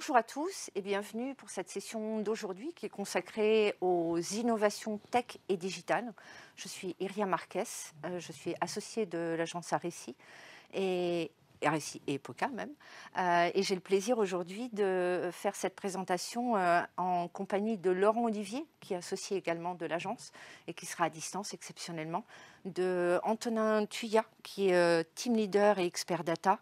Bonjour à tous et bienvenue pour cette session d'aujourd'hui qui est consacrée aux innovations tech et digitales. Je suis Iria Marquez, je suis associée de l'agence Areci et Areci et EPOCA même. Et j'ai le plaisir aujourd'hui de faire cette présentation en compagnie de Laurent Olivier, qui est associé également de l'agence et qui sera à distance exceptionnellement, de Antonin Thuya, qui est team leader et expert data,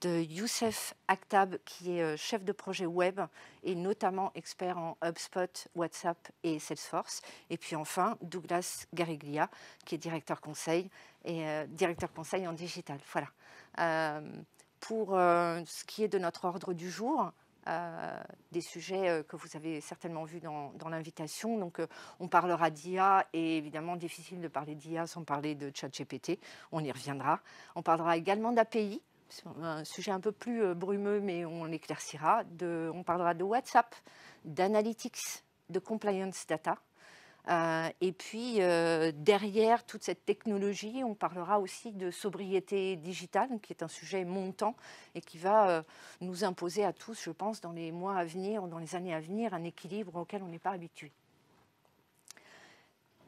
de Youssef Akhtab, qui est chef de projet web et notamment expert en HubSpot, WhatsApp et Salesforce. Et puis enfin, Douglas Garriglia, qui est directeur conseil en digital. Voilà. Pour ce qui est de notre ordre du jour, des sujets que vous avez certainement vus dans l'invitation. Donc, on parlera d'IA et évidemment, difficile de parler d'IA sans parler de ChatGPT. On y reviendra. On parlera également d'API, un sujet un peu plus brumeux, mais on l'éclaircira. On parlera de WhatsApp, d'analytics, de compliance data. Et puis, derrière toute cette technologie, on parlera aussi de sobriété digitale, qui est un sujet montant et qui va nous imposer à tous, je pense, dans les mois à venir, dans les années à venir, un équilibre auquel on n'est pas habitué.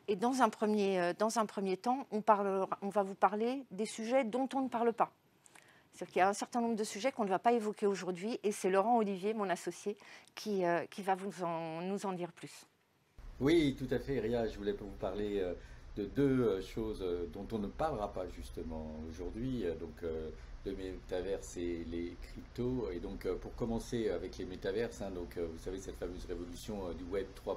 Et dans un premier temps, on va vous parler des sujets dont on ne parle pas. C'est-à-dire qu'il y a un certain nombre de sujets qu'on ne va pas évoquer aujourd'hui, et c'est Laurent Olivier, mon associé, qui va nous en dire plus. Oui, tout à fait, Ria. Je voulais vous parler de deux choses dont on ne parlera pas justement aujourd'hui. Le métaverse et les cryptos. Et donc, pour commencer avec les métaverses, hein, vous savez, cette fameuse révolution du Web 3.0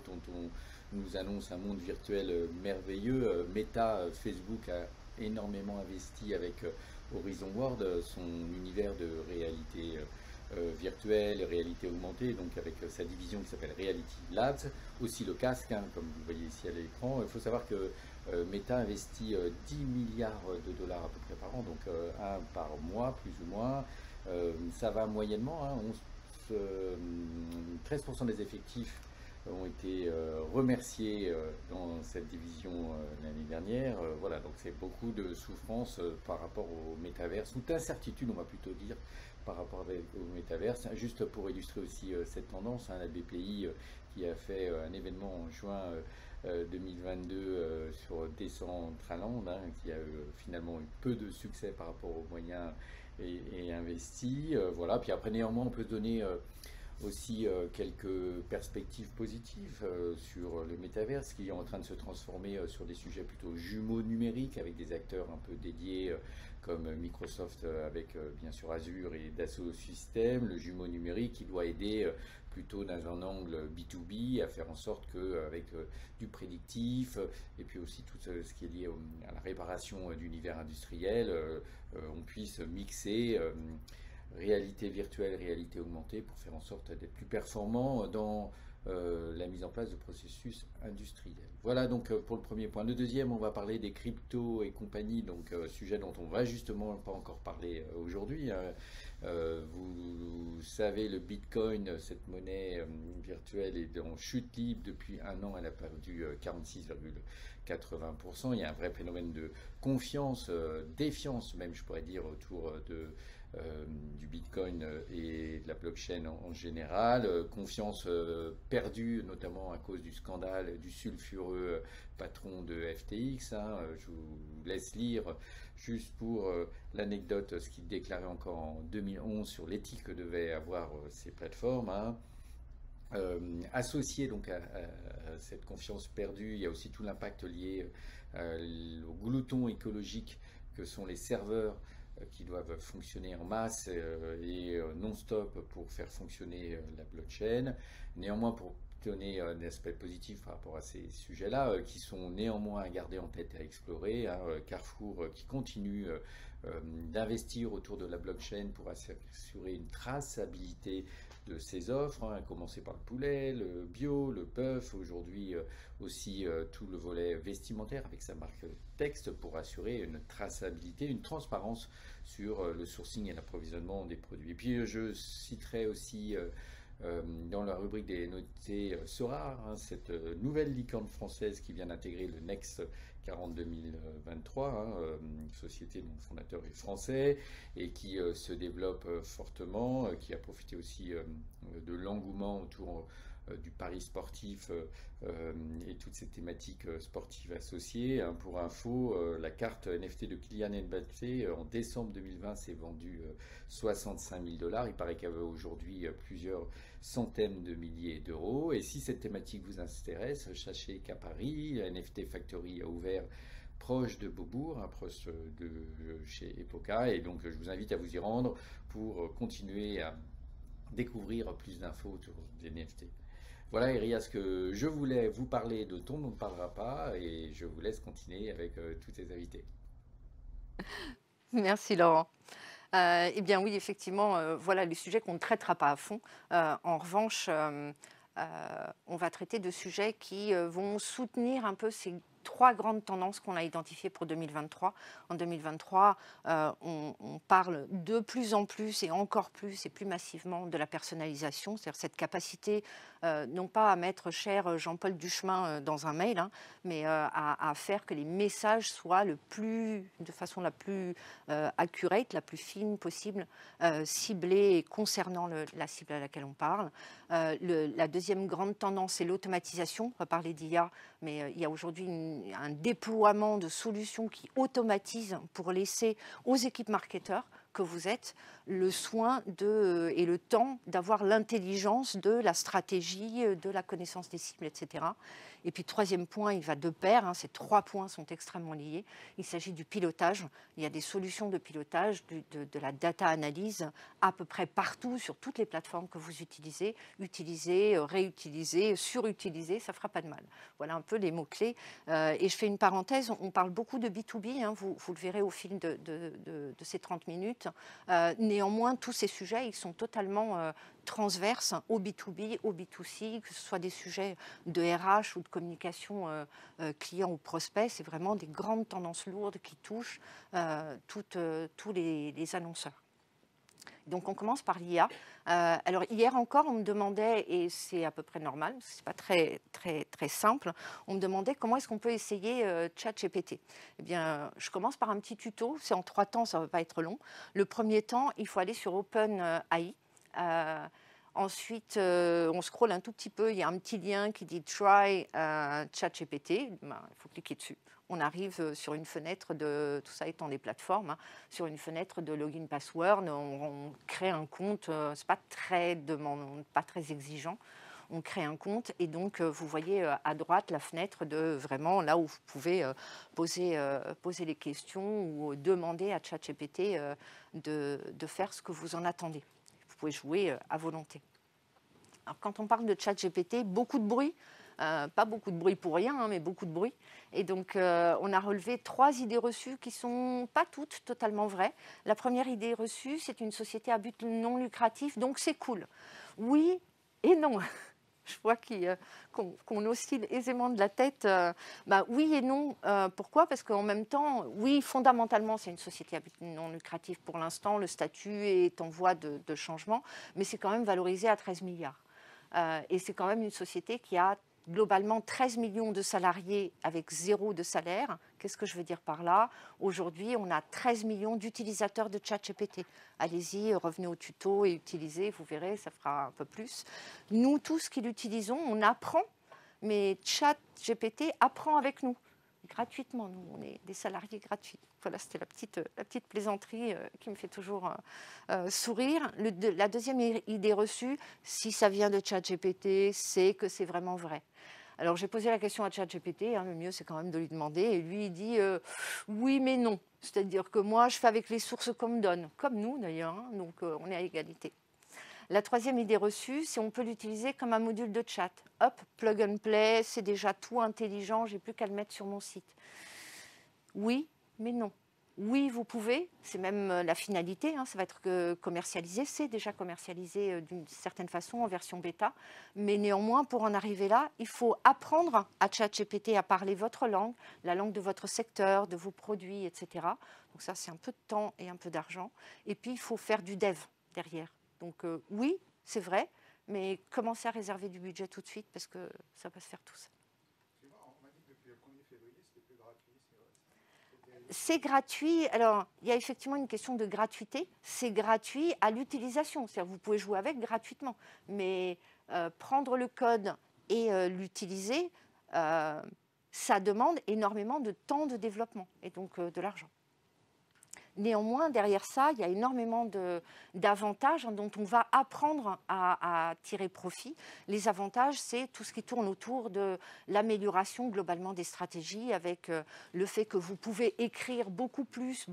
dont on nous annonce un monde virtuel merveilleux. Meta, Facebook a énormément investi avec Horizon World, son univers de réalité virtuelle, réalité augmentée, donc avec sa division qui s'appelle Reality Labs, aussi le casque, hein, comme vous voyez ici à l'écran. Il faut savoir que Meta investit 10 milliards de dollars à peu près par an, donc un par mois plus ou moins. Ça va moyennement, hein, 13% des effectifs ont été remerciés dans cette division l'année dernière. Voilà, donc c'est beaucoup de souffrance par rapport au métaverse, ou d'incertitude, on va plutôt dire, par rapport au métaverse. Juste pour illustrer aussi cette tendance, hein, la BPI qui a fait un événement en juin 2022 sur Decentraland, hein, qui a finalement eu peu de succès par rapport aux moyens et investis. Voilà, puis après néanmoins on peut se donner aussi quelques perspectives positives sur le métaverse qui est en train de se transformer sur des sujets plutôt jumeaux numériques avec des acteurs un peu dédiés comme Microsoft avec bien sûr Azure et Dassault Systèmes, le jumeau numérique qui doit aider plutôt dans un angle B2B à faire en sorte qu'avec du prédictif et puis aussi tout ce qui est lié à la réparation d'univers industriels, on puisse mixer réalité virtuelle, réalité augmentée pour faire en sorte d'être plus performant dans la mise en place de processus industriels. Voilà donc pour le premier point. Le deuxième, on va parler des cryptos et compagnie, donc sujet dont on va justement pas encore parler aujourd'hui. Vous savez, le Bitcoin, cette monnaie virtuelle, est en chute libre depuis un an. Elle a perdu 46,80%. Il y a un vrai phénomène de confiance, défiance même, je pourrais dire, autour du Bitcoin et de la blockchain en général. Confiance perdue, notamment à cause du scandale du sulfureux patron de FTX. Hein. Je vous laisse lire, juste pour l'anecdote, ce qu'il déclarait encore en 2011 sur l'éthique que devaient avoir ces plateformes. Hein. Associé donc à cette confiance perdue, il y a aussi tout l'impact lié au glouton écologique que sont les serveurs qui doivent fonctionner en masse et non-stop pour faire fonctionner la blockchain. Néanmoins, pour donner un aspect positif par rapport à ces sujets-là, qui sont néanmoins à garder en tête et à explorer, hein, Carrefour qui continue d'investir autour de la blockchain pour assurer une traçabilité de ses offres, hein, à commencer par le poulet, le bio, le bœuf, aujourd'hui aussi tout le volet vestimentaire avec sa marque Texte pour assurer une traçabilité, une transparence sur le sourcing et l'approvisionnement des produits. Et puis je citerai aussi dans la rubrique des notés Sora, hein, cette nouvelle licorne française qui vient d'intégrer le Next 40 2023, hein, société dont le fondateur est français et qui se développe fortement, qui a profité aussi de l'engouement autour du pari sportif et toutes ces thématiques sportives associées. Hein. Pour info, la carte NFT de Kylian Mbappé en décembre 2020 s'est vendue 65 000 $. Il paraît qu'elle vaut aujourd'hui plusieurs centaines de milliers d'euros. Et si cette thématique vous intéresse, sachez qu'à Paris, NFT Factory a ouvert proche de Beaubourg, hein, proche de chez Epoca. Et donc je vous invite à vous y rendre pour continuer à découvrir plus d'infos autour des NFT. Voilà, Iria, ce que je voulais vous parler de dont on ne parlera pas, et je vous laisse continuer avec tous tes invités. Merci Laurent. Eh bien oui, effectivement, voilà les sujets qu'on ne traitera pas à fond. En revanche, on va traiter de sujets qui vont soutenir un peu ces trois grandes tendances qu'on a identifiées pour 2023. En 2023, on parle de plus en plus et encore plus et plus massivement de la personnalisation, c'est-à-dire cette capacité non pas à mettre cher Jean-Paul Duchemin dans un mail, hein, mais à faire que les messages soient de façon la plus accurate, la plus fine possible, ciblée et concernant la cible à laquelle on parle. La deuxième grande tendance, c'est l'automatisation. On va parler d'IA, mais il y a aujourd'hui un déploiement de solutions qui automatisent pour laisser aux équipes marketeurs que vous êtes le soin et le temps d'avoir l'intelligence de la stratégie, de la connaissance des cibles, etc. Et puis troisième point, il va de pair, hein, ces trois points sont extrêmement liés. Il s'agit du pilotage. Il y a des solutions de pilotage, de la data analyse à peu près partout sur toutes les plateformes que vous utilisez. Utilisez, réutilisez, surutilisez, ça ne fera pas de mal. Voilà un peu les mots-clés. Et je fais une parenthèse, on parle beaucoup de B2B, hein, vous le verrez au fil de ces 30 minutes. Néanmoins, tous ces sujets, ils sont totalement transverses au B2B, au B2C, que ce soit des sujets de RH ou de communication client ou prospect, c'est vraiment des grandes tendances lourdes qui touchent tous les annonceurs. Donc on commence par l'IA. Alors hier encore, on me demandait, et c'est à peu près normal, parce que ce n'est pas très simple, on me demandait comment est-ce qu'on peut essayer ChatGPT. Eh bien, je commence par un petit tuto, c'est en 3 temps, ça ne va pas être long. Le premier temps, il faut aller sur OpenAI. Ensuite, on scrolle un tout petit peu, il y a un petit lien qui dit « Try ChatGPT ». Il faut cliquer dessus. On arrive sur une fenêtre de, tout ça étant des plateformes, hein, sur une fenêtre de login password, on crée un compte, c'est pas très demandant, pas très exigeant. On crée un compte et donc vous voyez à droite la fenêtre de vraiment là où vous pouvez poser les questions ou demander à ChatGPT de faire ce que vous en attendez. Vous pouvez jouer à volonté. Alors, quand on parle de ChatGPT, beaucoup de bruit. Pas beaucoup de bruit pour rien, hein, mais beaucoup de bruit. Et donc, on a relevé 3 idées reçues qui ne sont pas toutes totalement vraies. La première idée reçue, c'est une société à but non lucratif, donc c'est cool. Oui et non. Je vois qu'on oscille aisément de la tête. Oui et non. Pourquoi? Parce qu'en même temps, oui, fondamentalement, c'est une société à but non lucratif pour l'instant. Le statut est en voie de changement, mais c'est quand même valorisé à 13 milliards. Et c'est quand même une société qui a globalement 13 millions de salariés avec 0 de salaire. Qu'est-ce que je veux dire par là? Aujourd'hui, on a 13 millions d'utilisateurs de ChatGPT. Allez-y, revenez au tuto et utilisez, vous verrez, ça fera un peu plus. Nous, tous qui l'utilisons, on apprend, mais ChatGPT apprend avec nous, gratuitement. Nous, on est des salariés gratuits. Voilà, c'était la petite plaisanterie qui me fait toujours sourire. La deuxième idée reçue, si ça vient de ChatGPT, c'est que c'est vraiment vrai. Alors, j'ai posé la question à ChatGPT, hein, le mieux c'est quand même de lui demander, et lui il dit oui mais non. C'est-à-dire que moi, je fais avec les sources qu'on me donne, comme nous d'ailleurs, hein, donc on est à égalité. La troisième idée reçue, c'est qu'on peut l'utiliser comme un module de chat. Hop, plug and play, c'est déjà tout intelligent, j'ai plus qu'à le mettre sur mon site. Oui, mais non. Oui, vous pouvez, c'est même la finalité, hein, ça va être commercialisé, c'est déjà commercialisé d'une certaine façon en version bêta, mais néanmoins, pour en arriver là, il faut apprendre à ChatGPT à parler votre langue, la langue de votre secteur, de vos produits, etc. Donc ça, c'est un peu de temps et un peu d'argent. Et puis, il faut faire du dev derrière. Donc oui, c'est vrai, mais commencez à réserver du budget tout de suite parce que ça va se faire tout seul. On m'a dit que depuis le 1er février, c'était plus gratuit, c'est vrai. C'est gratuit. Alors, il y a effectivement une question de gratuité. C'est gratuit à l'utilisation. C'est-à-dire vous pouvez jouer avec gratuitement. Mais prendre le code et l'utiliser, ça demande énormément de temps de développement et donc de l'argent. Néanmoins, derrière ça, il y a énormément d'avantages dont on va apprendre à tirer profit. Les avantages, c'est tout ce qui tourne autour de l'amélioration globalement des stratégies, avec le fait que vous pouvez écrire beaucoup plus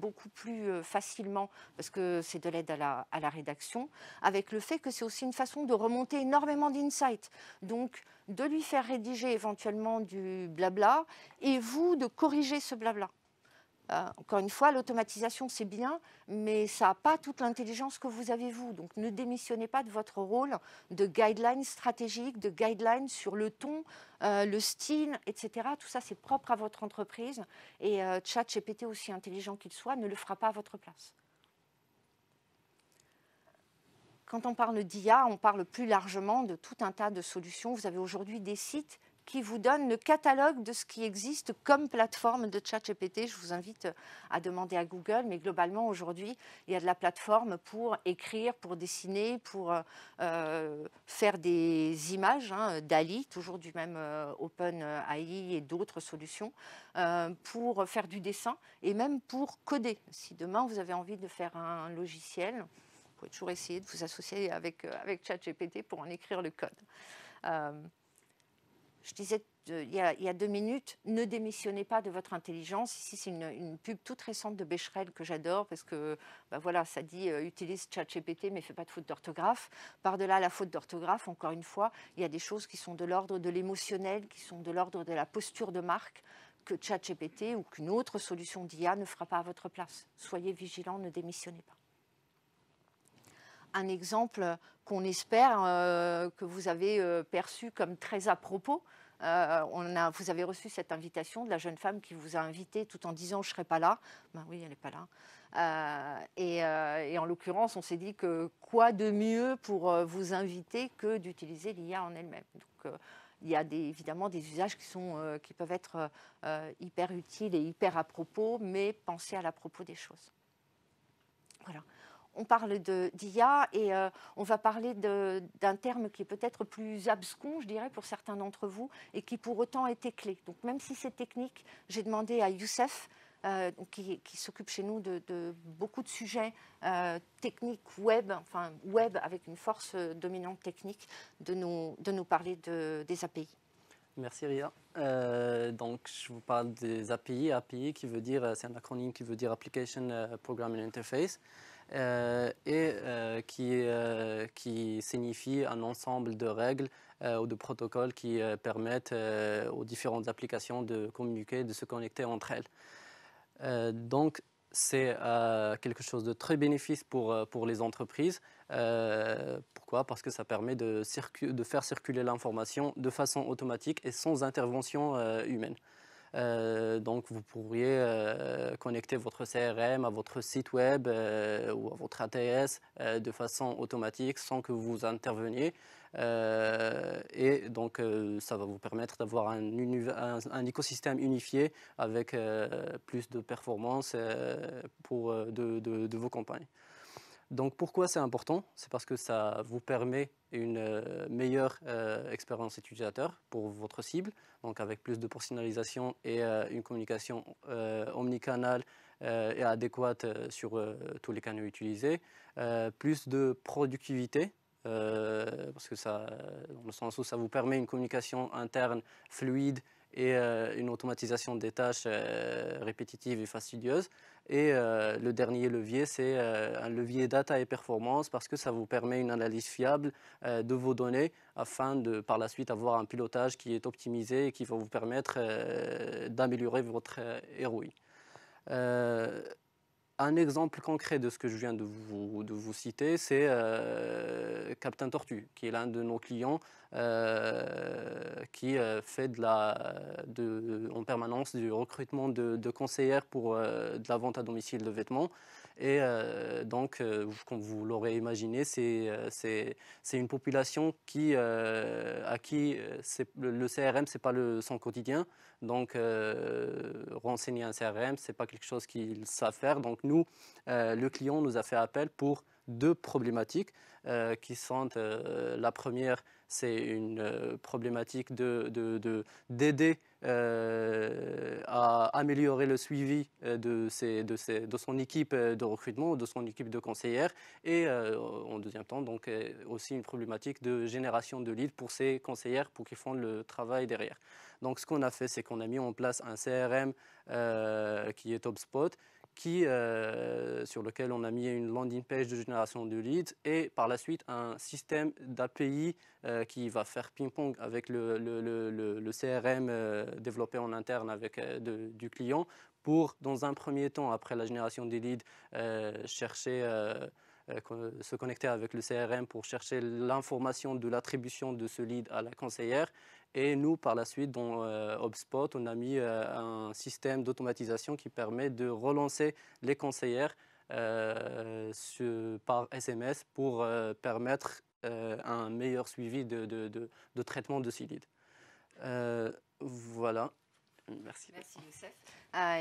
facilement, parce que c'est de l'aide à la rédaction, avec le fait que c'est aussi une façon de remonter énormément d'insights. Donc, de lui faire rédiger éventuellement du blabla, et vous de corriger ce blabla. Encore une fois, l'automatisation, c'est bien, mais ça n'a pas toute l'intelligence que vous avez vous. Donc, ne démissionnez pas de votre rôle de guideline stratégique, de guideline sur le ton, le style, etc. Tout ça, c'est propre à votre entreprise. Et ChatGPT, aussi intelligent qu'il soit, ne le fera pas à votre place. Quand on parle d'IA, on parle plus largement de tout un tas de solutions. Vous avez aujourd'hui des sites qui vous donne le catalogue de ce qui existe comme plateforme de ChatGPT. Je vous invite à demander à Google, mais globalement, aujourd'hui, il y a de la plateforme pour écrire, pour dessiner, pour faire des images, DALL-E, toujours du même OpenAI et d'autres solutions, pour faire du dessin et même pour coder. Si demain, vous avez envie de faire un logiciel, vous pouvez toujours essayer de vous associer avec ChatGPT pour en écrire le code. Je disais il y a 2 minutes, ne démissionnez pas de votre intelligence. Ici, c'est une pub toute récente de Becherel que j'adore parce que voilà, ça dit utilise ChatGPT mais fais pas de faute d'orthographe. Par-delà la faute d'orthographe, encore une fois, il y a des choses qui sont de l'ordre de l'émotionnel, qui sont de l'ordre de la posture de marque que ChatGPT ou qu'une autre solution d'IA ne fera pas à votre place. Soyez vigilants, ne démissionnez pas. Un exemple qu'on espère que vous avez perçu comme très à propos. Vous avez reçu cette invitation de la jeune femme qui vous a invité tout en disant « je ne serai pas là ». Ben oui, elle n'est pas là. Et en l'occurrence, on s'est dit que quoi de mieux pour vous inviter que d'utiliser l'IA en elle-même. Donc, il y a évidemment des usages qui peuvent être hyper utiles et hyper à propos, mais pensez à l'à propos des choses. Voilà. On parle d'IA et on va parler d'un terme qui est peut-être plus abscon, je dirais, pour certains d'entre vous, et qui pour autant était clé. Donc même si c'est technique, j'ai demandé à Youssef, qui s'occupe chez nous de beaucoup de sujets techniques web, enfin web avec une force dominante technique, de nous parler des API. Merci Ria. Donc je vous parle des API. API qui veut dire, c'est un acronyme qui veut dire Application Programming Interface. Qui signifie un ensemble de règles ou de protocoles qui permettent aux différentes applications de communiquer, de se connecter entre elles. Donc, c'est quelque chose de très bénéfique pour les entreprises. Pourquoi? Parce que ça permet de faire circuler l'information de façon automatique et sans intervention humaine. Donc, vous pourriez connecter votre CRM à votre site web ou à votre ATS de façon automatique sans que vous interveniez. Et donc, ça va vous permettre d'avoir un écosystème unifié avec plus de performance de vos campagnes. Donc, pourquoi c'est important? C'est parce que ça vous permet une meilleure expérience utilisateur pour votre cible, donc avec plus de personnalisation et une communication omnicanale et adéquate sur tous les canaux utilisés, plus de productivité, parce que ça, dans le sens où ça vous permet une communication interne fluide et une automatisation des tâches répétitives et fastidieuses. Et le dernier levier, c'est un levier data et performance parce que ça vous permet une analyse fiable de vos données afin de, par la suite, avoir un pilotage qui est optimisé et qui va vous permettre d'améliorer votre ROI. Un exemple concret de ce que je viens de vous citer, c'est Captain Tortue, qui est l'un de nos clients qui fait en permanence du recrutement de conseillères pour de la vente à domicile de vêtements. Et donc, comme vous l'aurez imaginé, c'est une population à qui le CRM, ce n'est pas son quotidien. Donc, renseigner un CRM, ce n'est pas quelque chose qu'ils savent faire. Donc, nous, le client nous a fait appel pour deux problématiques qui sont la première, c'est une problématique d'aider à améliorer le suivi de son équipe de recrutement, de son équipe de conseillères, et en deuxième temps, donc, aussi une problématique de génération de leads pour ces conseillères pour qu'ils font le travail derrière. Donc ce qu'on a fait, c'est qu'on a mis en place un CRM qui est HubSpot, sur lequel on a mis une landing page de génération de leads et par la suite un système d'API qui va faire ping-pong avec le CRM développé en interne du client pour, dans un premier temps, après la génération des leads, se connecter avec le CRM pour chercher l'information de l'attribution de ce lead à la conseillère. Et nous, par la suite, dans HubSpot, on a mis un système d'automatisation qui permet de relancer les conseillères par SMS pour permettre un meilleur suivi de traitement de ces leads. Voilà. Merci. Merci Youssef.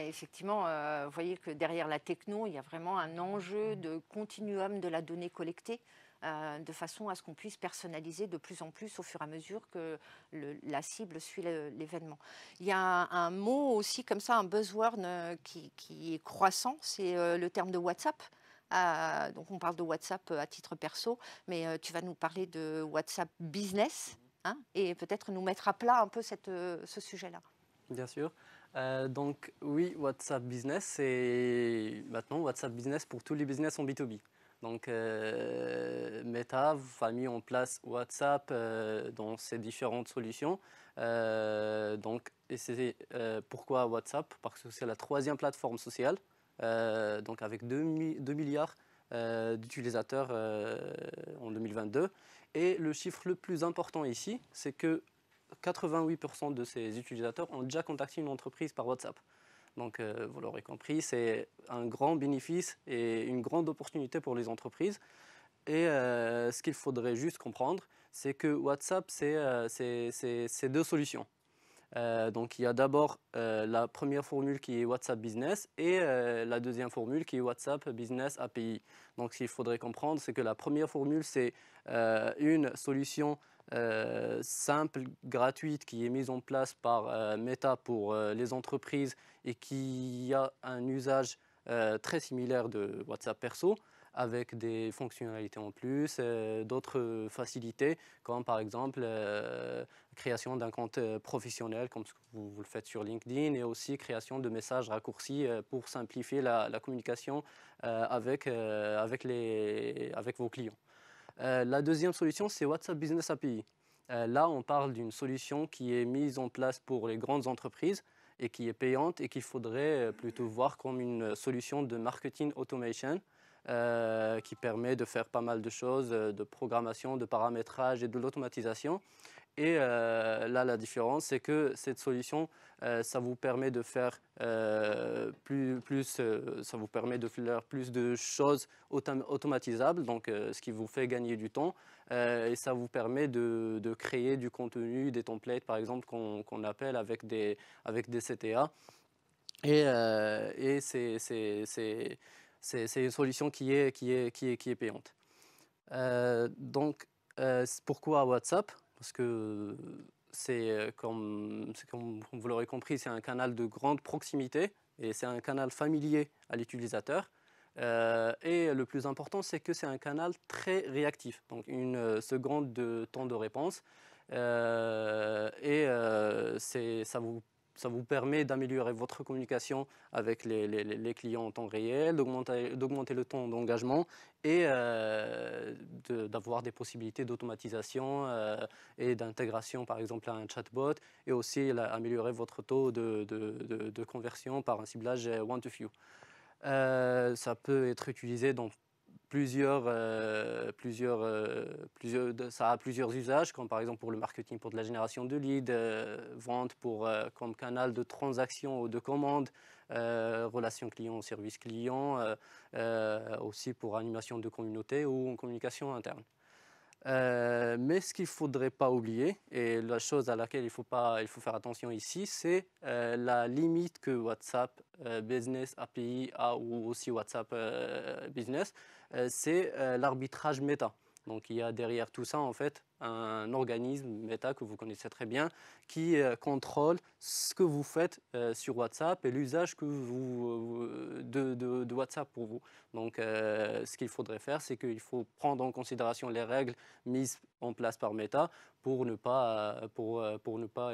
Effectivement, vous voyez que derrière la techno, il y a vraiment un enjeu de continuum de la donnée collectée, de façon à ce qu'on puisse personnaliser de plus en plus au fur et à mesure que la cible suit l'événement. Il y a un mot aussi comme ça, un buzzword qui est croissant, c'est le terme de WhatsApp. Donc on parle de WhatsApp à titre perso, mais tu vas nous parler de WhatsApp Business, hein, et peut-être nous mettre à plat un peu ce sujet-là. Bien sûr. Donc oui, WhatsApp Business, c'est maintenant WhatsApp Business pour tous les business en B2B. Donc Meta a mis en place WhatsApp dans ses différentes solutions. Pourquoi WhatsApp? Parce que c'est la troisième plateforme sociale, donc avec 2 milliards d'utilisateurs en 2022. Et le chiffre le plus important ici, c'est que 88% de ces utilisateurs ont déjà contacté une entreprise par WhatsApp. Donc, vous l'aurez compris, c'est un grand bénéfice et une grande opportunité pour les entreprises. Et ce qu'il faudrait juste comprendre, c'est que WhatsApp, c'est deux solutions. Donc, il y a d'abord la première formule qui est WhatsApp Business et la deuxième formule qui est WhatsApp Business API. Donc, ce qu'il faudrait comprendre, c'est que la première formule, c'est une solution simple, gratuite, qui est mise en place par Meta pour les entreprises et qui a un usage très similaire de WhatsApp perso, avec des fonctionnalités en plus, d'autres facilités, comme par exemple création d'un compte professionnel, comme ce que vous le faites sur LinkedIn, et aussi création de messages raccourcis pour simplifier la communication avec vos clients. La deuxième solution, c'est WhatsApp Business API. Là, on parle d'une solution qui est mise en place pour les grandes entreprises et qui est payante et qu'il faudrait plutôt voir comme une solution de marketing automation qui permet de faire pas mal de choses, de programmation, de paramétrage et de l'automatisation. Et là, la différence, c'est que cette solution, ça vous permet de faire ça vous permet de faire plus de choses automatisables, donc ce qui vous fait gagner du temps. Et ça vous permet de créer du contenu, des templates, par exemple, qu'on appelle avec des CTA. Et c'est une solution qui est payante. Donc, pourquoi WhatsApp? Parce que comme vous l'aurez compris, c'est un canal de grande proximité et c'est un canal familier à l'utilisateur. Et le plus important, c'est que c'est un canal très réactif, donc une seconde de temps de réponse. Ça vous permet d'améliorer votre communication avec les clients en temps réel, d'augmenter le temps d'engagement et d'avoir des possibilités d'automatisation et d'intégration, par exemple, à un chatbot, et aussi améliorer votre taux de conversion par un ciblage one-to-few. Ça peut être utilisé dans ça a plusieurs usages, comme par exemple pour le marketing, pour de la génération de leads, vente comme canal de transaction ou de commande, relation client, service client, aussi pour animation de communauté ou en communication interne. Mais ce qu'il ne faudrait pas oublier, et la chose à laquelle il faut faire attention ici, c'est la limite que WhatsApp Business API a, ou aussi WhatsApp Business, c'est l'arbitrage méta. Donc il y a derrière tout ça en fait un organisme méta que vous connaissez très bien qui contrôle ce que vous faites sur WhatsApp et l'usage de WhatsApp pour vous. Donc ce qu'il faudrait faire, c'est qu'il faut prendre en considération les règles mises en place par Meta pour ne pas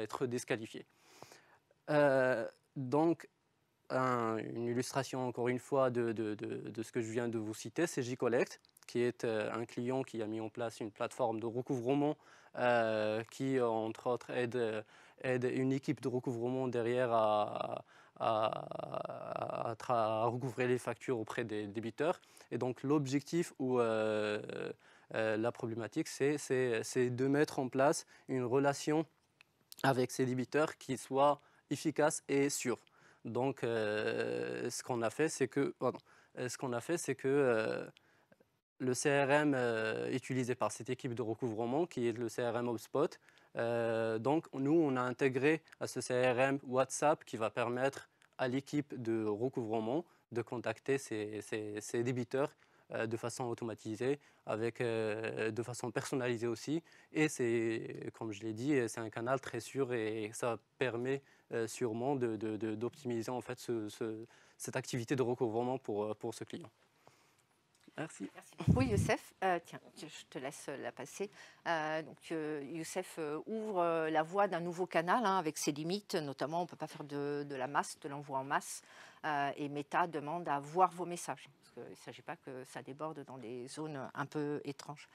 être disqualifié. Donc une illustration encore une fois de ce que je viens de vous citer, c'est JCollect, qui est un client qui a mis en place une plateforme de recouvrement qui, entre autres, aide une équipe de recouvrement derrière à recouvrer les factures auprès des débiteurs. Et donc l'objectif ou la problématique, c'est de mettre en place une relation avec ces débiteurs qui soit efficace et sûre. Donc ce qu'on a fait, c'est que le CRM utilisé par cette équipe de recouvrement, qui est le CRM HubSpot, donc nous, on a intégré à ce CRM WhatsApp qui va permettre à l'équipe de recouvrement de contacter ces débiteurs de façon automatisée, de façon personnalisée aussi. Et c'est, comme je l'ai dit, c'est un canal très sûr et ça permet sûrement d'optimiser en fait cette activité de recouvrement pour ce client. Merci. Merci beaucoup, Youssef. Tiens, je te laisse la passer. Youssef ouvre la voie d'un nouveau canal avec ses limites. Notamment, on ne peut pas faire de la masse, de l'envoi en masse. Et Meta demande à voir vos messages. Parce qu'il ne s'agit pas que ça déborde dans des zones un peu étranges.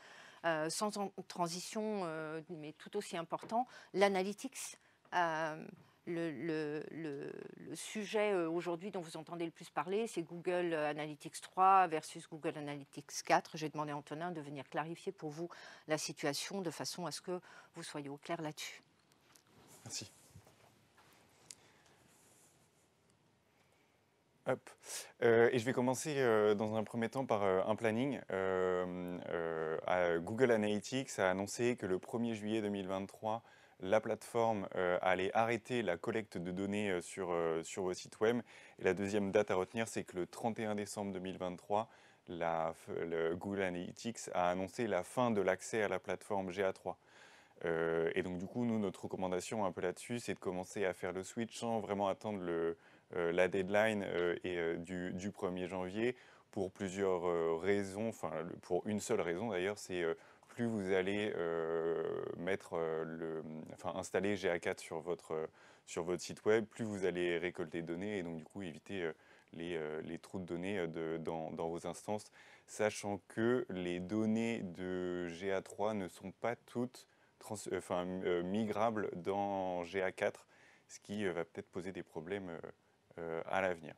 Sans transition, mais tout aussi important, l'analytics. Le sujet aujourd'hui dont vous entendez le plus parler, c'est Google Analytics 3 versus Google Analytics 4. J'ai demandé à Antonin de venir clarifier pour vous la situation de façon à ce que vous soyez au clair là-dessus. Merci. Hop. Et je vais commencer dans un premier temps par un planning. Google Analytics a annoncé que le 1er juillet 2023, la plateforme allait arrêter la collecte de données sur vos sites web. Et la deuxième date à retenir, c'est que le 31 décembre 2023, Google Analytics a annoncé la fin de l'accès à la plateforme GA3. Et donc du coup, nous, notre recommandation un peu là-dessus, c'est de commencer à faire le switch sans vraiment attendre la deadline du 1er janvier pour plusieurs raisons, enfin pour une seule raison d'ailleurs, c'est plus vous allez installer GA4 sur votre site web, plus vous allez récolter de données et donc du coup éviter les trous de données dans vos instances, sachant que les données de GA3 ne sont pas toutes migrables dans GA4, ce qui va peut-être poser des problèmes à l'avenir.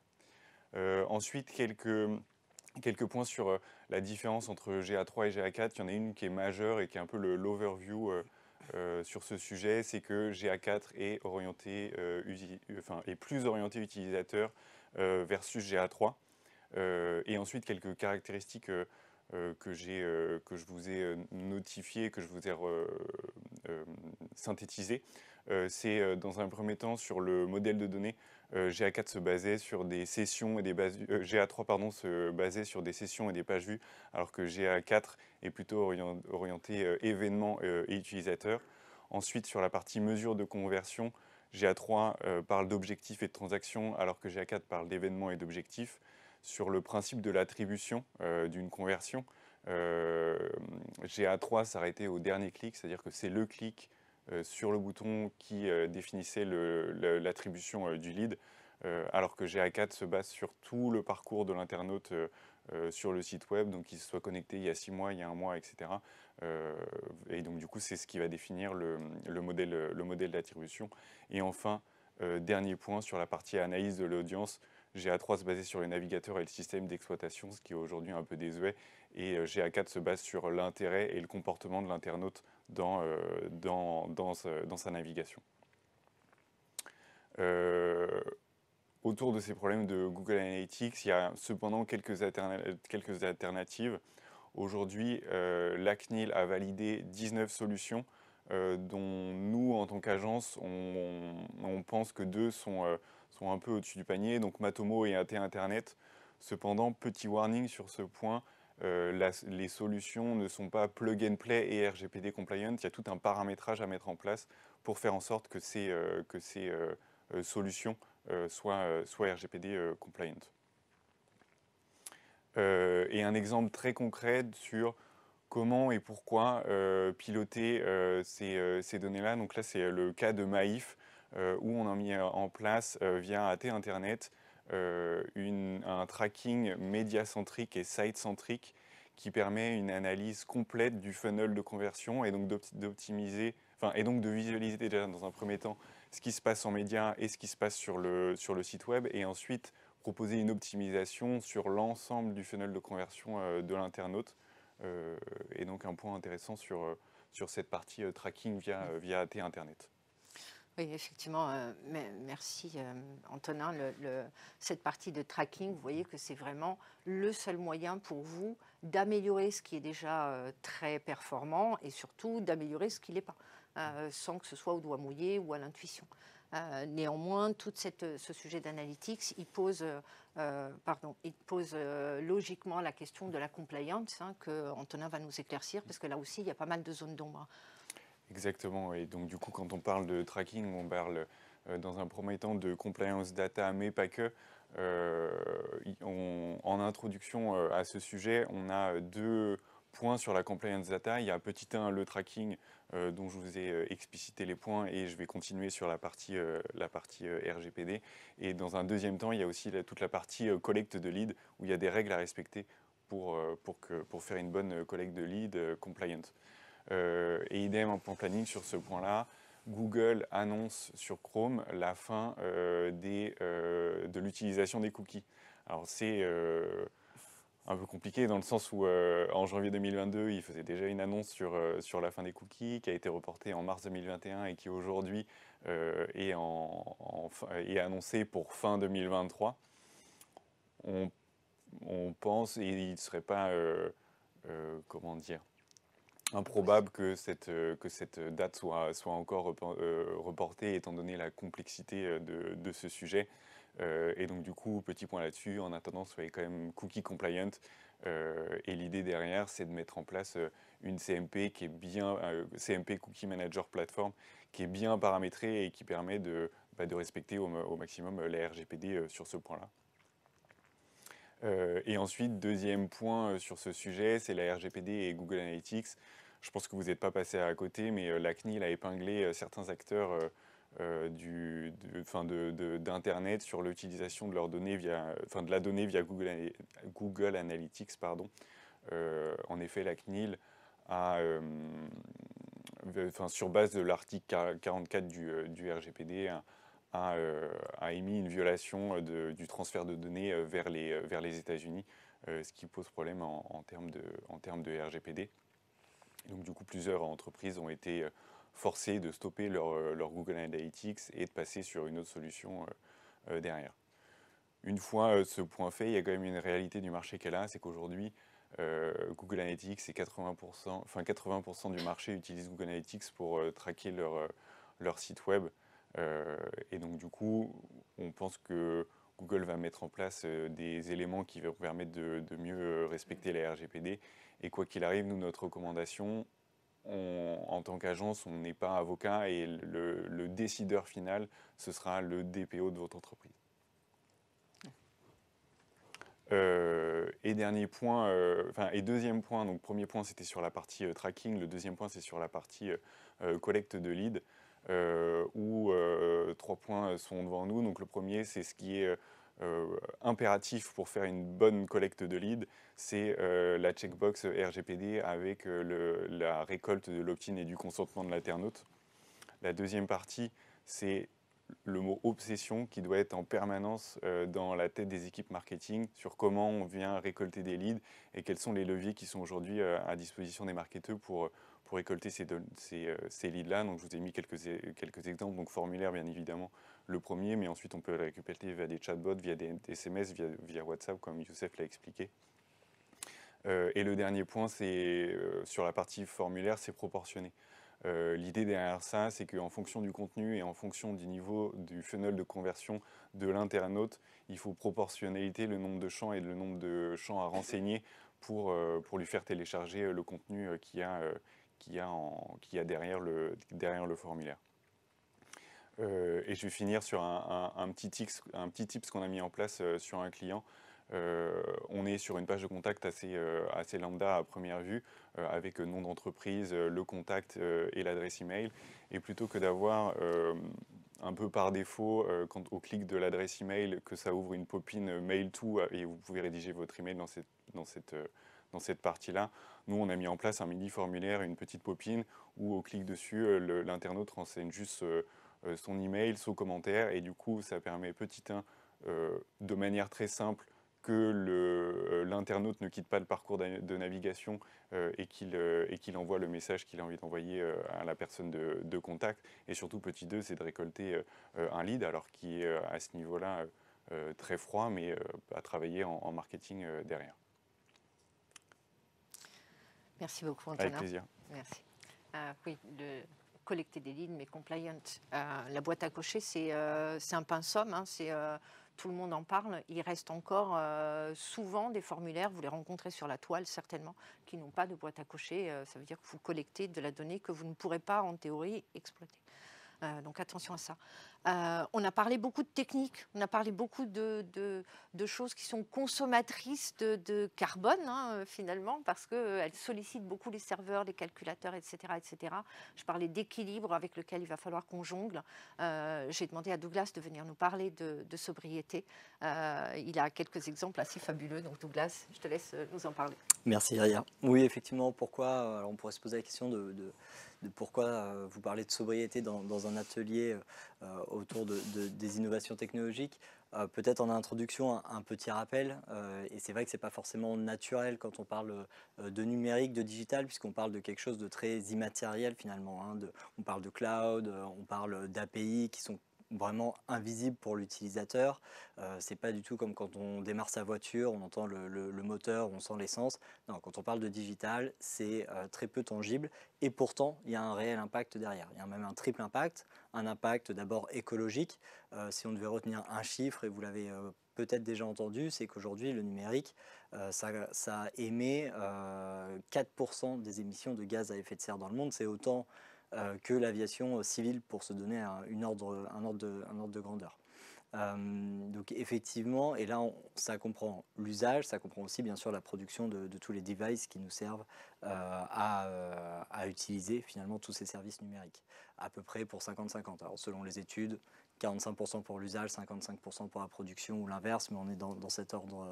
Ensuite, quelques points sur la différence entre GA3 et GA4. Il y en a une qui est majeure et qui est un peu l'overview sur ce sujet, c'est que GA4 est plus orienté utilisateur versus GA3. Et ensuite, quelques caractéristiques que je vous ai notifiées, que je vous ai synthétisées. C'est dans un premier temps sur le modèle de données. GA4 se basait sur des sessions et des bases GA3 se basait sur des sessions et des pages vues, alors que GA4 est plutôt orienté événements et utilisateurs. Ensuite, sur la partie mesure de conversion, GA3 parle d'objectifs et de transactions, alors que GA4 parle d'événements et d'objectifs. Sur le principe de l'attribution d'une conversion, GA3 s'arrêtait au dernier clic, c'est-à-dire que c'est le clic sur le bouton qui définissait l'attribution du lead, alors que GA4 se base sur tout le parcours de l'internaute sur le site web, donc qu'il se soit connecté il y a 6 mois, il y a 1 mois, etc. Et donc du coup, c'est ce qui va définir le modèle d'attribution. Et enfin, dernier point sur la partie analyse de l'audience, GA3 se basait sur les navigateurs et le système d'exploitation, ce qui est aujourd'hui un peu désuet, et GA4 se base sur l'intérêt et le comportement de l'internaute dans sa navigation. Autour de ces problèmes de Google Analytics, il y a cependant quelques alternatives. Aujourd'hui, la CNIL a validé 19 solutions, dont nous, en tant qu'agence, on pense que 2 sont un peu au-dessus du panier, donc Matomo et AT Internet. Cependant, petit warning sur ce point, les solutions ne sont pas plug and play et RGPD compliant. Il y a tout un paramétrage à mettre en place pour faire en sorte que ces solutions soient RGPD compliant. Et un exemple très concret sur comment et pourquoi piloter ces données-là. Donc là, c'est le cas de Maïf, où on a mis en place via AT Internet un tracking média-centrique et site-centrique qui permet une analyse complète du funnel de conversion et donc d'optimiser, et donc de visualiser déjà dans un premier temps ce qui se passe en média et ce qui se passe sur le site web, et ensuite proposer une optimisation sur l'ensemble du funnel de conversion de l'internaute. Et donc un point intéressant sur cette partie tracking via AT Internet. Oui, effectivement, merci Antonin. Cette partie de tracking, vous voyez que c'est vraiment le seul moyen pour vous d'améliorer ce qui est déjà très performant et surtout d'améliorer ce qui l'est pas, sans que ce soit au doigt mouillé ou à l'intuition. Néanmoins, tout ce sujet d'analytics, il pose logiquement la question de la compliance, que Antonin va nous éclaircir, parce que là aussi, il y a pas mal de zones d'ombre. Exactement, et donc du coup, quand on parle de tracking, on parle dans un premier temps de compliance data, mais pas que. En introduction à ce sujet, on a 2 points sur la compliance data. Il y a petit 1, le tracking, dont je vous ai explicité les points, et je vais continuer sur la partie RGPD. Et dans un deuxième temps, il y a aussi toute la partie collecte de leads, où il y a des règles à respecter pour faire une bonne collecte de leads compliant. Et idem en plan planning sur ce point-là, Google annonce sur Chrome la fin de l'utilisation des cookies. Alors c'est un peu compliqué dans le sens où en janvier 2022, il faisait déjà une annonce sur la fin des cookies qui a été reportée en mars 2021 et qui aujourd'hui est annoncée pour fin 2023. On pense, et il ne serait pas, comment dire, improbable que cette date soit encore reportée, étant donné la complexité de ce sujet. Et donc du coup, petit point là-dessus, en attendant, soyez quand même cookie compliant. Et l'idée derrière, c'est de mettre en place une CMP qui est bien, CMP Cookie Manager Platform, qui est bien paramétrée et qui permet de respecter au maximum la RGPD sur ce point-là. Et ensuite, deuxième point sur ce sujet, c'est la RGPD et Google Analytics. Je pense que vous n'êtes pas passé à côté, mais la CNIL a épinglé certains acteurs d'Internet sur l'utilisation de leurs données de la donnée via Google Analytics. En effet, la CNIL a, sur base de l'article 44 du RGPD, a émis une violation du transfert de données vers les États-Unis, ce qui pose problème en termes de RGPD. Donc du coup, plusieurs entreprises ont été forcées de stopper leur Google Analytics et de passer sur une autre solution derrière. Une fois ce point fait, il y a quand même une réalité du marché qu'elle a, c'est qu'aujourd'hui, Google Analytics, c'est 80% du marché utilise Google Analytics pour traquer leur site web. Et donc du coup, on pense que Google va mettre en place des éléments qui vont permettre de mieux respecter la RGPD. Et quoi qu'il arrive, nous, notre recommandation, en tant qu'agence, on n'est pas avocat, et le décideur final, ce sera le DPO de votre entreprise. Et dernier point, et deuxième point, donc premier point c'était sur la partie tracking, le deuxième point c'est sur la partie collecte de leads, où 3 points sont devant nous. Donc le premier, c'est ce qui est impératif pour faire une bonne collecte de leads, c'est la checkbox RGPD avec la récolte de l'opt-in et du consentement de l'internaute. La deuxième partie, c'est le mot obsession qui doit être en permanence dans la tête des équipes marketing sur comment on vient récolter des leads et quels sont les leviers qui sont aujourd'hui à disposition des marketeurs pour récolter ces leads-là. Donc je vous ai mis quelques exemples, donc formulaire bien évidemment le premier, mais ensuite on peut le récupérer via des chatbots, via des SMS, via WhatsApp comme Youssef l'a expliqué. Et le dernier point, c'est sur la partie formulaire, c'est proportionné. L'idée derrière ça, c'est qu'en fonction du contenu et en fonction du niveau du funnel de conversion de l'internaute, il faut proportionnalité le nombre de champs et le nombre de champs à renseigner pour lui faire télécharger le contenu qu'il y a derrière le formulaire. Et je vais finir sur un petit tips qu'on a mis en place sur un client. On est sur une page de contact assez lambda à première vue, avec nom d'entreprise, le contact et l'adresse email. Et plutôt que d'avoir un peu par défaut, au clic de l'adresse email, que ça ouvre une pop-in mail to et vous pouvez rédiger votre email dans cette partie-là, nous on a mis en place un mini formulaire, une petite pop-in où au clic dessus, l'internaute renseigne juste son email, son commentaire, et du coup ça permet petit 1 de manière très simple que l'internaute ne quitte pas le parcours de navigation et qu'il envoie le message qu'il a envie d'envoyer à la personne de contact. Et surtout, petit 2, c'est de récolter un lead, alors qui est à ce niveau-là très froid, mais à travailler en marketing derrière. Merci beaucoup, Antonin. Avec plaisir. Merci. Oui, collecter des leads, mais compliant. La boîte à cocher, c'est un pinceau, hein, tout le monde en parle. Il reste encore souvent des formulaires, vous les rencontrez sur la toile certainement, qui n'ont pas de boîte à cocher. Ça veut dire que vous collectez de la donnée que vous ne pourrez pas en théorie exploiter. Donc attention à ça. On a parlé beaucoup de techniques, on a parlé beaucoup de choses qui sont consommatrices de carbone, hein, finalement, parce qu'elles sollicitent beaucoup les serveurs, les calculateurs, etc. etc. Je parlais d'équilibre avec lequel il va falloir qu'on jongle. J'ai demandé à Douglas de venir nous parler de sobriété. Il a quelques exemples assez fabuleux, donc Douglas, je te laisse nous en parler. Merci Iria. Oui, effectivement, pourquoi alors on pourrait se poser la question de pourquoi vous parlez de sobriété dans un atelier autour des innovations technologiques. Peut-être en introduction un petit rappel, et c'est vrai que ce n'est pas forcément naturel quand on parle de numérique, de digital, puisqu'on parle de quelque chose de très immatériel finalement. Hein, on parle de cloud, on parle d'API qui sont vraiment invisible pour l'utilisateur. C'est pas du tout comme quand on démarre sa voiture, on entend le moteur, on sent l'essence. Non, quand on parle de digital, c'est très peu tangible et pourtant il y a un réel impact derrière. Il y a même un triple impact. Un impact d'abord écologique. Si on devait retenir un chiffre, et vous l'avez peut-être déjà entendu, c'est qu'aujourd'hui le numérique, ça émet 4% des émissions de gaz à effet de serre dans le monde. C'est autant que l'aviation civile, pour se donner un ordre de grandeur. Donc effectivement, et là ça comprend l'usage, ça comprend aussi bien sûr la production de tous les devices qui nous servent à utiliser finalement tous ces services numériques, à peu près pour 50-50. Alors selon les études, 45% pour l'usage, 55% pour la production ou l'inverse, mais on est dans cet ordre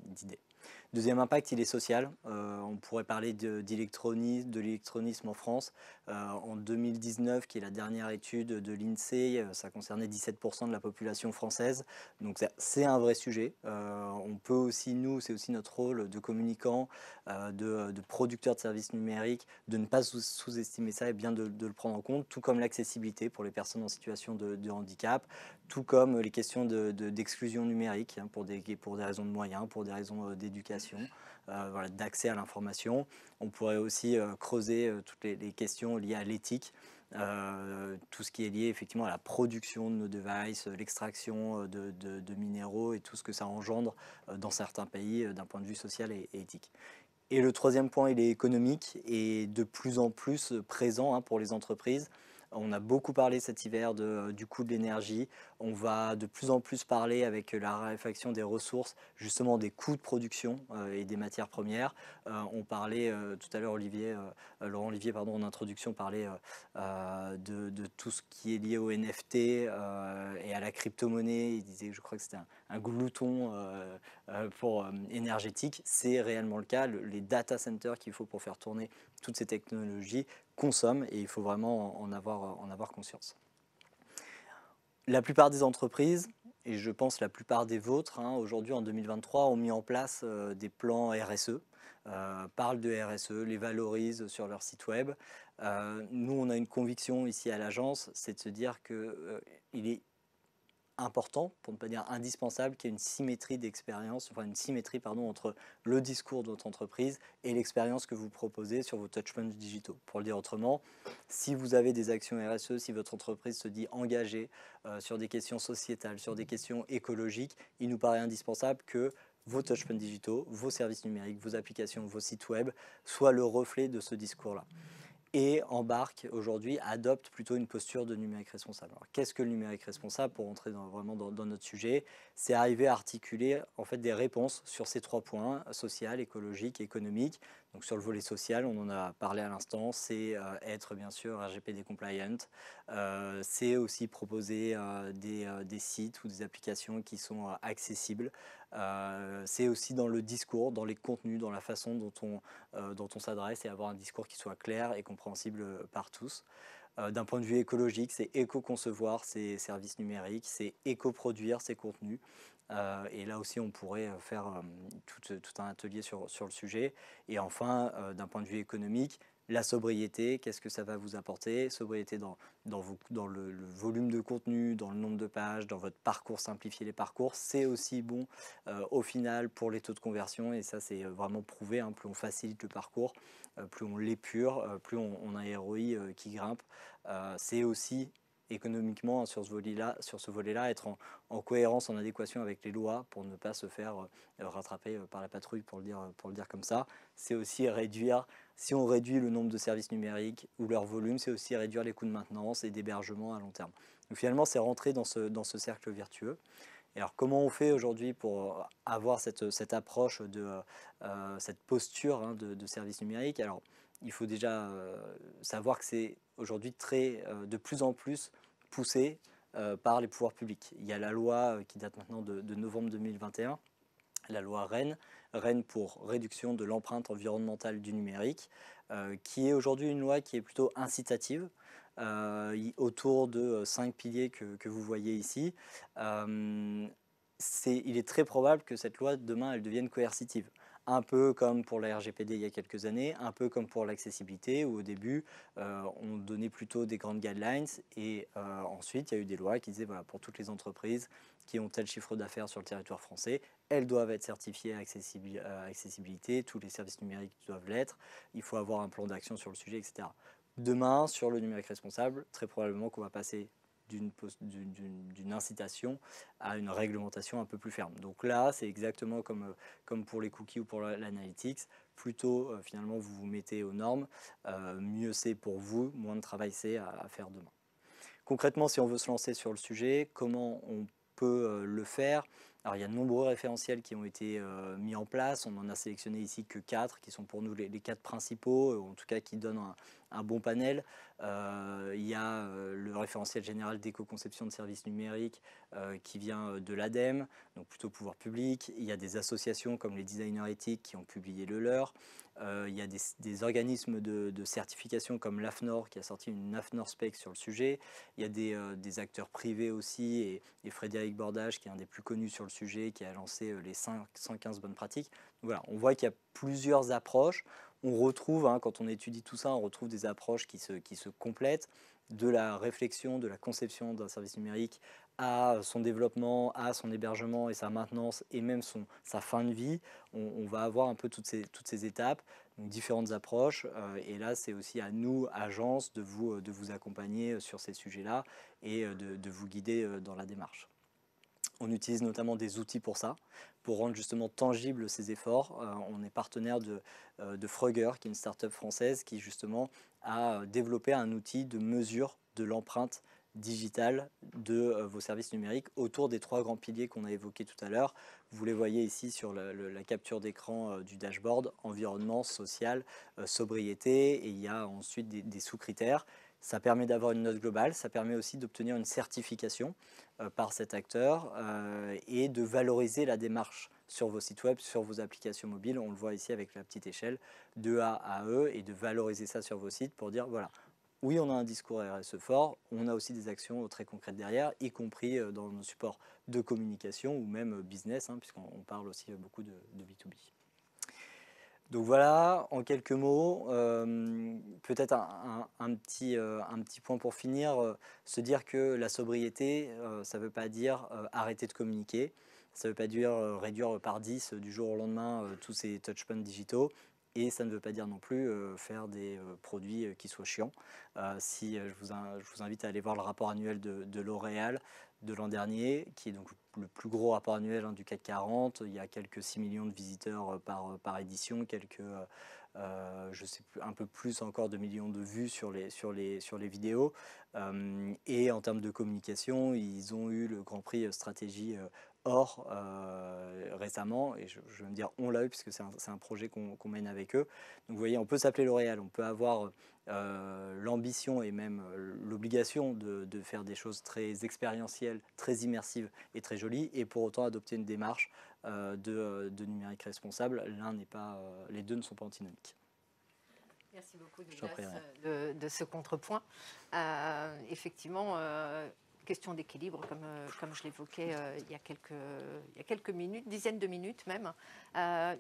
d'idées. Deuxième impact, il est social. On pourrait parler de l'électronisme en France. En 2019, qui est la dernière étude de l'INSEE, ça concernait 17% de la population française. Donc c'est un vrai sujet. On peut aussi, c'est aussi notre rôle de communicants, de producteurs de services numériques, de ne pas sous-estimer ça et bien de le prendre en compte, tout comme l'accessibilité pour les personnes en situation de handicap, tout comme les questions d'exclusion numérique, hein, pour des raisons de moyens, pour des raisons d'éducation, voilà, d'accès à l'information. On pourrait aussi creuser toutes les questions liées à l'éthique, tout ce qui est lié effectivement à la production de nos devices, l'extraction de minéraux et tout ce que ça engendre dans certains pays d'un point de vue social et éthique. Et le troisième point, il est économique et de plus en plus présent, hein, pour les entreprises. On a beaucoup parlé cet hiver du coût de l'énergie. On va de plus en plus parler avec la raréfaction des ressources, justement des coûts de production et des matières premières. On parlait tout à l'heure, Laurent Olivier, en introduction, parlait de tout ce qui est lié au NFT et à la crypto-monnaie. Il disait, je crois que c'était un glouton énergétique. C'est réellement le cas. Les data centers qu'il faut pour faire tourner toutes ces technologies consomment et il faut vraiment en avoir conscience. La plupart des entreprises, et je pense la plupart des vôtres, aujourd'hui en 2023, ont mis en place des plans RSE, parlent de RSE, les valorisent sur leur site web. Nous, on a une conviction ici à l'agence, c'est de se dire qu'il est important, pour ne pas dire indispensable, qu'il y ait une symétrie d'expérience, enfin une symétrie entre le discours de votre entreprise et l'expérience que vous proposez sur vos touchpoints digitaux. Pour le dire autrement, si vous avez des actions RSE, si votre entreprise se dit engagée sur des questions sociétales, sur des questions écologiques, il nous paraît indispensable que vos touchpoints digitaux, vos services numériques, vos applications, vos sites web soient le reflet de ce discours-là. Et embarque aujourd'hui, adopte plutôt une posture de numérique responsable. Alors, qu'est-ce que le numérique responsable, pour rentrer vraiment dans notre sujet? C'est arriver à articuler en fait des réponses sur ces 3 points, social, écologique, économique. Donc sur le volet social, on en a parlé à l'instant, c'est être bien sûr RGPD compliant, c'est aussi proposer des sites ou des applications qui sont accessibles. C'est aussi dans le discours, dans les contenus, dans la façon dont on s'adresse et avoir un discours qui soit clair et compréhensible par tous. D'un point de vue écologique, c'est éco-concevoir ces services numériques, c'est éco-produire ces contenus. Et là aussi, on pourrait faire tout un atelier sur le sujet. Et enfin, d'un point de vue économique, la sobriété, qu'est-ce que ça va vous apporter? Sobriété dans le volume de contenu, dans le nombre de pages, dans votre parcours, simplifier les parcours. C'est aussi bon au final pour les taux de conversion. Et ça, c'est vraiment prouvé. Plus on facilite le parcours, plus on l'épure, plus on a un ROI qui grimpe. C'est aussi économiquement sur ce volet-là, être en cohérence, en adéquation avec les lois pour ne pas se faire rattraper par la patrouille, pour le dire comme ça. C'est aussi réduire, si on réduit le nombre de services numériques ou leur volume, c'est aussi réduire les coûts de maintenance et d'hébergement à long terme. Donc finalement, c'est rentrer dans ce cercle vertueux. Et alors, comment on fait aujourd'hui pour avoir cette approche cette posture de service numérique? Alors, il faut déjà savoir que c'est aujourd'hui de plus en plus poussé par les pouvoirs publics. Il y a la loi qui date maintenant de novembre 2021, la loi REEN pour réduction de l'empreinte environnementale du numérique, qui est aujourd'hui une loi qui est plutôt incitative, autour de 5 piliers que vous voyez ici. Il est très probable que cette loi, demain, elle devienne coercitive. Un peu comme pour la RGPD il y a quelques années, un peu comme pour l'accessibilité, où au début, on donnait plutôt des grandes guidelines, et ensuite, il y a eu des lois qui disaient, voilà, pour toutes les entreprises qui ont tel chiffre d'affaires sur le territoire français, elles doivent être certifiées à accessibilité, tous les services numériques doivent l'être, il faut avoir un plan d'action sur le sujet, etc. Demain, sur le numérique responsable, très probablement qu'on va passer d'une incitation à une réglementation un peu plus ferme. Donc là, c'est exactement comme pour les cookies ou pour l'analytics. Plutôt, finalement, vous vous mettez aux normes. Mieux c'est pour vous, moins de travail c'est à faire demain. Concrètement, si on veut se lancer sur le sujet, comment on peut le faire? Alors, il y a de nombreux référentiels qui ont été mis en place. On en a sélectionné ici que 4, qui sont pour nous les 4 principaux, ou en tout cas qui donnent un bon panel. Il y a le référentiel général d'éco-conception de services numériques qui vient de l'ADEME, donc plutôt pouvoir public. Il y a des associations comme les designers éthiques qui ont publié le leur. Il y a des organismes de certification comme l'AFNOR qui a sorti une AFNOR Spec sur le sujet. Il y a des acteurs privés aussi, et Frédéric Bordage, qui est un des plus connus sur le sujet, qui a lancé les 115 bonnes pratiques. Donc voilà, on voit qu'il y a plusieurs approches. On retrouve, quand on étudie tout ça, on retrouve des approches qui se complètent, de la réflexion, de la conception d'un service numérique à son développement, à son hébergement et sa maintenance, et même sa fin de vie. On va avoir un peu toutes ces étapes, donc différentes approches. Et là, c'est aussi à nous, agences, de vous accompagner sur ces sujets-là et de vous guider dans la démarche. On utilise notamment des outils pour ça, pour rendre justement tangibles ces efforts. On est partenaire de Frugger, qui est une start-up française qui justement a développé un outil de mesure de l'empreinte digitale de vos services numériques autour des 3 grands piliers qu'on a évoqués tout à l'heure. Vous les voyez ici sur la capture d'écran du dashboard: environnement, social, sobriété, et il y a ensuite des sous-critères. Ça permet d'avoir une note globale, ça permet aussi d'obtenir une certification par cet acteur et de valoriser la démarche sur vos sites web, sur vos applications mobiles. On le voit ici avec la petite échelle de A à E, et de valoriser ça sur vos sites pour dire, voilà, oui, on a un discours RSE fort, on a aussi des actions très concrètes derrière, y compris dans nos supports de communication ou même business, hein, puisqu'on parle aussi beaucoup de B2B. Donc voilà, en quelques mots, peut-être un petit point pour finir, se dire que la sobriété, ça ne veut pas dire arrêter de communiquer, ça ne veut pas dire réduire par 10 du jour au lendemain tous ces touchpoints digitaux, et ça ne veut pas dire non plus faire des produits qui soient chiants. Je vous invite à aller voir le rapport annuel de L'Oréal de l'an dernier, qui est donc le plus gros rapport annuel du CAC 40. Il y a quelques 6 millions de visiteurs par édition, je sais plus, un peu plus encore de millions de vues sur les vidéos. Et en termes de communication, ils ont eu le Grand Prix Stratégie Or récemment, et je vais me dire on l'a eu puisque c'est un projet qu'on mène avec eux. Donc vous voyez, on peut s'appeler L'Oréal, on peut avoir l'ambition et même l'obligation de faire des choses très expérientielles, très immersives et très jolies, et pour autant adopter une démarche de numérique responsable. Les deux ne sont pas antinomiques. Merci beaucoup de ce contrepoint. Effectivement, question d'équilibre, comme je l'évoquais il y a quelques minutes, dizaines de minutes même.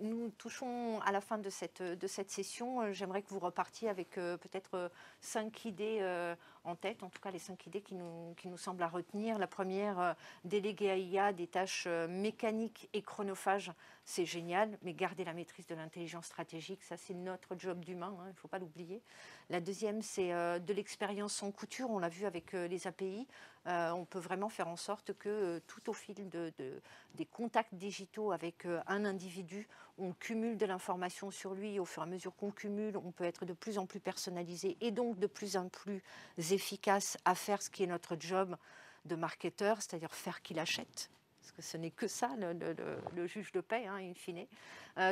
Nous touchons à la fin de cette session. J'aimerais que vous repartiez avec peut-être 5 idées en tête, en tout cas les 5 idées qui nous semblent à retenir. La première, déléguer à IA des tâches mécaniques et chronophages, c'est génial, mais garder la maîtrise de l'intelligence stratégique, ça c'est notre job d'humain, il ne faut pas l'oublier. La deuxième, c'est de l'expérience sans couture, on l'a vu avec les API. On peut vraiment faire en sorte que tout au fil des contacts digitaux avec un individu, on cumule de l'information sur lui. Au fur et à mesure qu'on cumule, on peut être de plus en plus personnalisé et donc de plus en plus efficace à faire ce qui est notre job de marketeur, c'est-à-dire faire qu'il achète. Parce que ce n'est que ça, le juge de paix, in fine.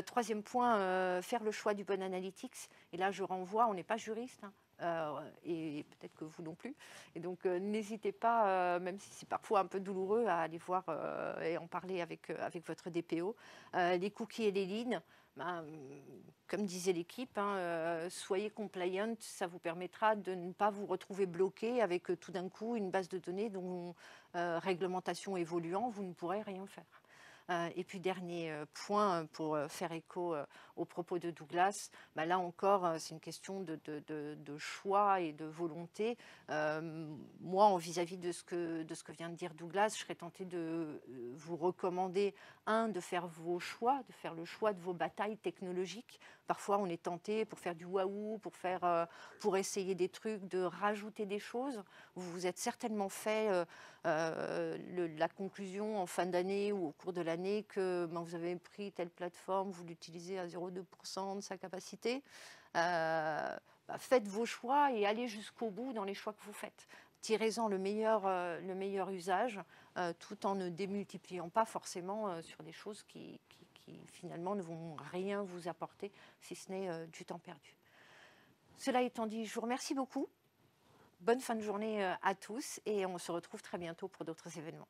Troisième point, faire le choix du bon analytics. Et là, je renvoie, on n'est pas juriste, et peut-être que vous non plus. Et donc, n'hésitez pas, même si c'est parfois un peu douloureux, à aller voir et en parler avec votre DPO. Les cookies et les lignes, comme disait l'équipe, soyez compliant, ça vous permettra de ne pas vous retrouver bloqué avec tout d'un coup une base de données dont réglementation évoluant, vous ne pourrez rien faire. Et puis dernier point pour faire écho aux propos de Douglas, là encore c'est une question de choix et de volonté. Moi, vis-à-vis de ce que vient de dire Douglas, je serais tentée de vous recommander de faire vos choix, de faire le choix de vos batailles technologiques. Parfois on est tenté pour faire du waouh, pour essayer des trucs, de rajouter des choses. Vous vous êtes certainement fait la conclusion en fin d'année ou au cours de l'année que vous avez pris telle plateforme, vous l'utilisez à 0,2% de sa capacité. Faites vos choix et allez jusqu'au bout dans les choix que vous faites. Tirez-en le meilleur usage tout en ne démultipliant pas forcément sur des choses qui finalement ne vont rien vous apporter si ce n'est du temps perdu. Cela étant dit, je vous remercie beaucoup. Bonne fin de journée à tous et on se retrouve très bientôt pour d'autres événements.